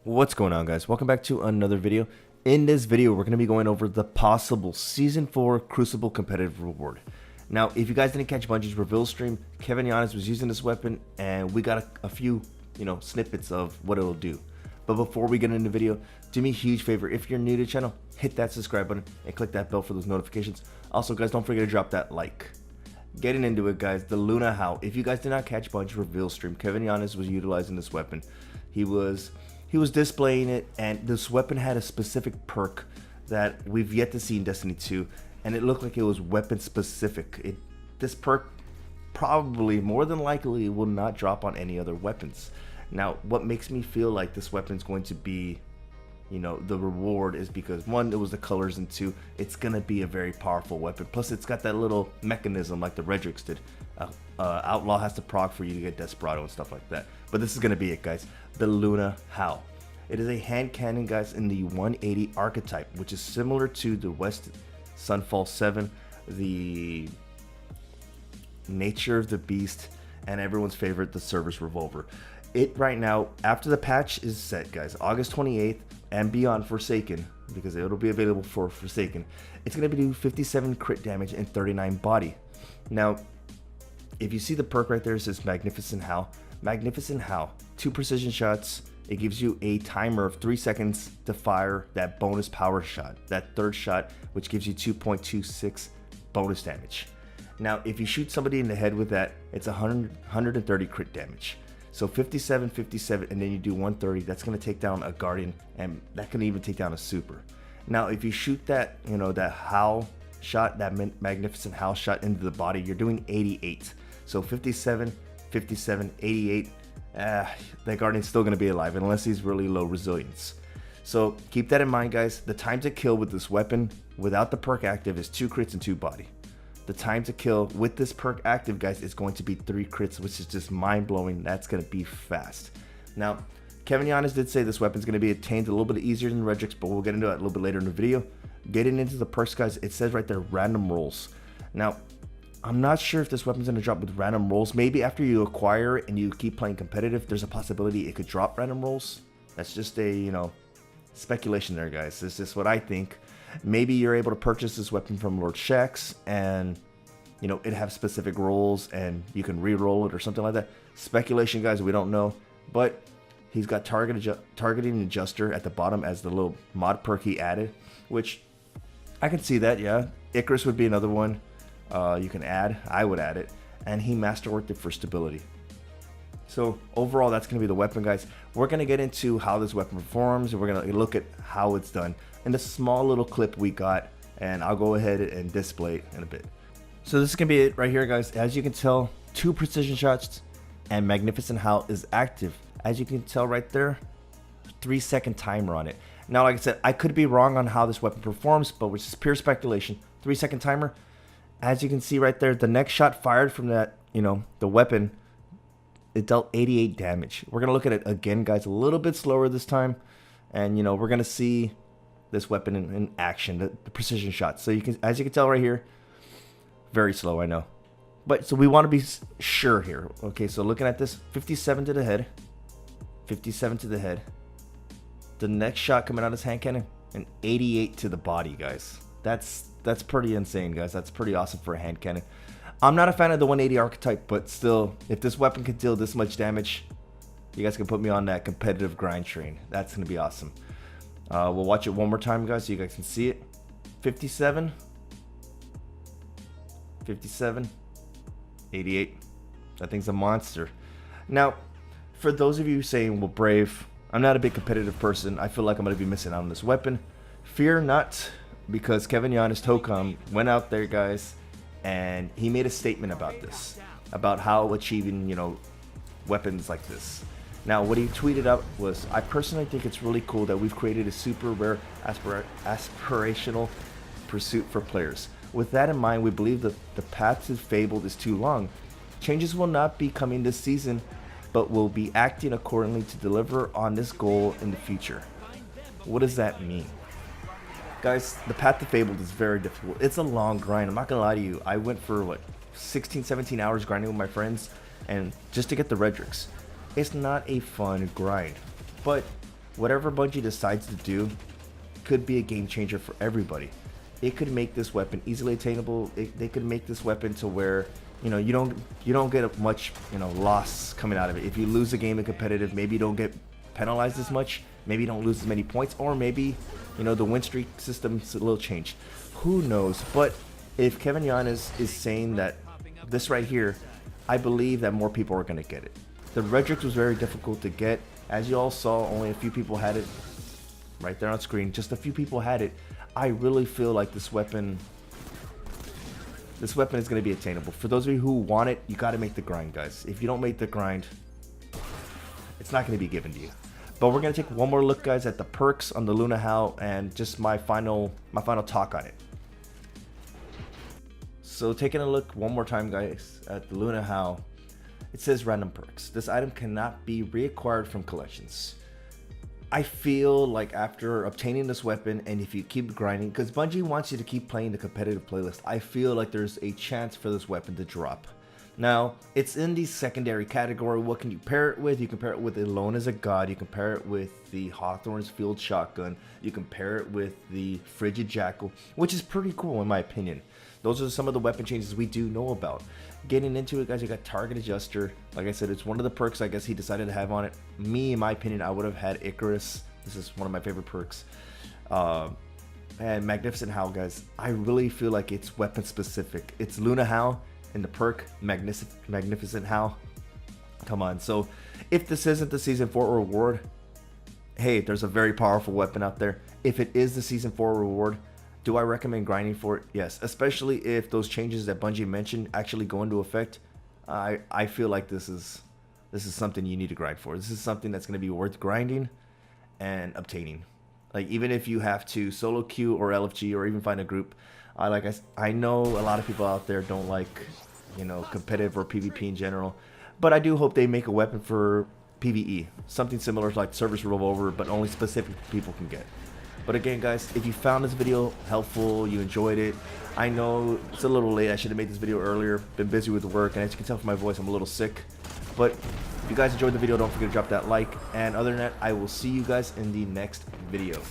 What's going on, guys? Welcome back to another video. In this video, we're going to be going over the possible Season 4 Crucible competitive reward. Now, if you guys didn't catch Bungie's reveal stream, Kevin Giannis was using this weapon, and we got a few, snippets of what it'll do. But before we get into the video, do me a huge favor. If you're new to the channel, hit that subscribe button and click that bell for those notifications. Also, guys, don't forget to drop that like. Getting into it, guys, the Luna Howl. If you guys did not catch Bungie's reveal stream, Kevin Giannis was utilizing this weapon. He was displaying it, and this weapon had a specific perk that we've yet to see in Destiny 2, and it looked like it was weapon specific. This perk probably, more than likely, will not drop on any other weapons. Now, what makes me feel like this weapon is going to be, the reward is because, one, it was the colors, and two, it's going to be a very powerful weapon. Plus, it's got that little mechanism like the Redrix did. Outlaw has to proc for you to get Desperado and stuff like that. But this is going to be it, guys. The Luna Howl. It is a hand cannon, guys, in the 180 archetype, which is similar to the West Sunfall 7, the Nature of the Beast, and everyone's favorite, the Service Revolver. It right now, after the patch is set, guys, August 28th and beyond Forsaken, because it'll be available for Forsaken, it's going to do 57 crit damage and 39 body. Now, if you see the perk right there, it says Magnificent Howl. Magnificent Howl, 2 precision shots. It gives you a timer of 3 seconds to fire that bonus power shot, that third shot, which gives you 2.26 bonus damage. Now, if you shoot somebody in the head with that, it's 130 crit damage. So 57, 57, and then you do 130. That's going to take down a Guardian, and that can even take down a Super. Now, if you shoot that, that Howl shot, that Magnificent Howl shot into the body, you're doing 88. So 57, 57, 88. That Guardian's still going to be alive unless he's really low resilience. So keep that in mind, guys. The time to kill with this weapon without the perk active is 2 crits and 2 body. The time to kill with this perk active, guys, is going to be 3 crits, which is just mind-blowing. That's going to be fast. Now, Kevin Giannis did say this weapon's going to be attained a little bit easier than Redrix, but we'll get into that a little bit later in the video. Getting into the perks, guys, it says right there, random rolls. Now, I'm not sure if this weapon's going to drop with random rolls. Maybe after you acquire it and you keep playing competitive, there's a possibility it could drop random rolls. That's just a, speculation there, guys. It's just what I think. Maybe you're able to purchase this weapon from Lord Shaxx and, it have specific rolls and you can re-roll it or something like that. Speculation, guys, we don't know. But he's got targeting adjuster at the bottom as the little mod perk he added, which I can see that, yeah. Icarus would be another one. You can add, I would add it, and he masterworked it for stability. So overall, that's going to be the weapon, guys. We're going to get into how this weapon performs, and we're going to look at how it's done in the small little clip we got, and I'll go ahead and display it in a bit. So this is going to be it right here, guys. As you can tell, 2 precision shots, and Magnificent Howl is active. As you can tell right there, 3-second timer on it. Now, like I said, I could be wrong on how this weapon performs, but which is pure speculation. 3-second timer. As you can see right there, the next shot fired from that, the weapon, it dealt 88 damage. We're going to look at it again, guys, a little bit slower this time. And, we're going to see this weapon in action, the precision shot. So you can, as you can tell right here, very slow, I know. But so we want to be sure here. Okay, so looking at this, 57 to the head, 57 to the head. The next shot coming out of his hand cannon, and 88 to the body, guys. That's pretty insane, guys. That's pretty awesome for a hand cannon. I'm not a fan of the 180 archetype, but still, if this weapon can deal this much damage, you guys can put me on that competitive grind train. That's going to be awesome. We'll watch it one more time, guys, so you guys can see it. 57. 57. 88. That thing's a monster. Now, for those of you saying, well, Brave, I'm not a big competitive person. I feel like I'm going to be missing out on this weapon. Fear not. Because Kevin Giannis Tocom went out there, guys, and he made a statement about this, about how achieving, weapons like this. Now, what he tweeted out was, I personally think it's really cool that we've created a super rare aspirational pursuit for players. With that in mind, we believe that the path to Fabled is too long. Changes will not be coming this season, but we'll be acting accordingly to deliver on this goal in the future. What does that mean? Guys, the path to Fabled is very difficult. It's a long grind. I'm not going to lie to you. I went for, 16, 17 hours grinding with my friends, and just to get the Redrix. It's not a fun grind. But whatever Bungie decides to do could be a game changer for everybody. It could make this weapon easily attainable. They could make this weapon to where, you know, you don't get much, you know, loss coming out of it. If you lose a game in competitive, maybe you don't get penalized as much, maybe you don't lose as many points, or maybe, you know, the win streak system's a little changed. Who knows? But if Kevin Yanis is saying that this right here, I believe that more people are going to get it. The Redrix was very difficult to get. As you all saw, only a few people had it right there on screen. Just a few people had it. I really feel like this weapon is going to be attainable. For those of you who want it, you got to make the grind, guys. If you don't make the grind, it's not going to be given to you. But we're going to take one more look, guys, at the perks on the Luna Howl and just my final talk on it. So taking a look one more time, guys, at the Luna Howl, it says random perks. This item cannot be reacquired from collections. I feel like after obtaining this weapon, and if you keep grinding, because Bungie wants you to keep playing the competitive playlist, I feel like there's a chance for this weapon to drop. Now, it's in the secondary category. What can you pair it with? You can pair it with Alone as a God. You can pair it with the Hawthorne's Field Shotgun. You can pair it with the Frigid Jackal, which is pretty cool in my opinion. Those are some of the weapon changes we do know about. Getting into it, guys, you got Target Adjuster. Like I said, it's one of the perks I guess he decided to have on it. Me, in my opinion, I would have had Icarus. This is one of my favorite perks. And Magnificent Howl, guys. I really feel like it's weapon specific. It's Luna Howl in the perk, Magnificent Howl. Come on. So if this isn't the Season 4 reward, hey, there's a very powerful weapon out there. If it is the Season 4 reward, do I recommend grinding for it? Yes, especially if those changes that Bungie mentioned actually go into effect. I feel like this is something you need to grind for. This is something that's going to be worth grinding and obtaining. Like, even if you have to solo queue or LFG or even find a group. I know a lot of people out there don't like, you know, competitive or PvP in general, but I do hope they make a weapon for PvE, something similar to like Service Revolver, but only specific people can get. But again, guys, if you found this video helpful, you enjoyed it, I know it's a little late. I should have made this video earlier. Been busy with work, and as you can tell from my voice, I'm a little sick. But if you guys enjoyed the video, don't forget to drop that like. And other than that, I will see you guys in the next video.